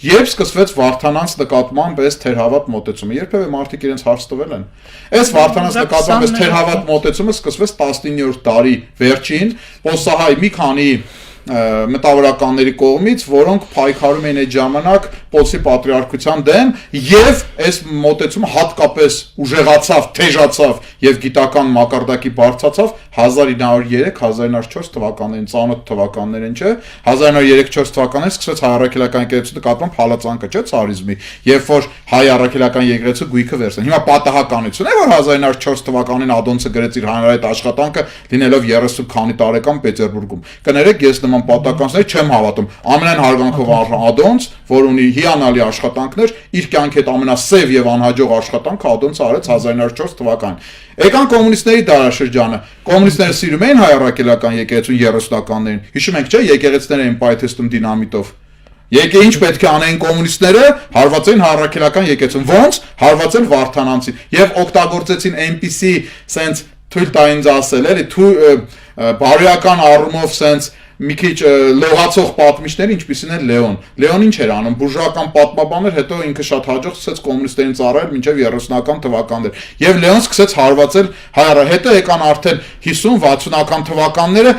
երբ սկսվեց Վարդանանց նկատմամբ այս թերհավատ մոտեցումը, երբևէ մարդիկ իրենց հարց տվել են։ Այս Վարդանանց նկատմամբ այս թերհավատ մոտեցումը սկսվեց 19-րդ դարի վերջին, պոսահայ մի քանի մտավորականների կողմից, որոնք պայքարում էին այդ ժամանակ Պոլսի պատրիարքության դեմ, եւ այս մոտեցումը հատկապես ուժեղացավ, թեժացավ եւ գիտական մակարդակի բարձրացավ 1903-1904 թվականներին, ծանոթ թվականներ են, չէ՞, 1903-4 թվականներին սկսեց հայ առաքելական եկեղեցու նկատմամբ հալածանքը, չէ՞, ցարիզմի, երբ որ հայ առաքելական եկեղեցու գույքը վերցրին։ Հիմա պատահականություն է, որ 1904 թվականին Ադոնցը գրեց իր հանրայտ աշխատանքը, լինելով 30 քանի տարեկան Պետերբուրգում։ Կներեք, ես նման պատահականներ չեմ հավատում։ Ամենայն հարգանքով Ադոնց, որ ունի հիանալի աշխատանքներ, իր կյանքի հետ ամենասև եւ անհաջող աշխատանքը Ադոնցը արեց 1904 թվականին։ Եկան կոմունիստների դարաշրջանը։ Կոմունիստները սիրում էին հայ առաքելական եկեղեցուն 30-ականներին։ Հիշում եք, չէ՞, եկեղեցիները էին պայթեստում դինամիտով։ Եկե ինչ պետք է անեն կոմունիստները, հարվածային առաքելական եկեղեցուն։ Ոնց հարվածել Վարդանանցին եւ օգտագործեցին այնպիսի սենց թույլ տա ինձ ասել, էլի բարոյական առումով սենց մի քիչ լողացող պատմիչներ, ինչպիսին է Լեոն։ Լեոն ինչ էր անում, բուրժուական պատմաբան էր, հետո ինքը շատ հաջող սկսեց կոմունիստերին ծառայել մինչև 30-ական թվականներ։ Եվ Լեոն սկսեց հարվածել հայ առաքելական, հետո եկան արդեն 50-60-ական թվականները,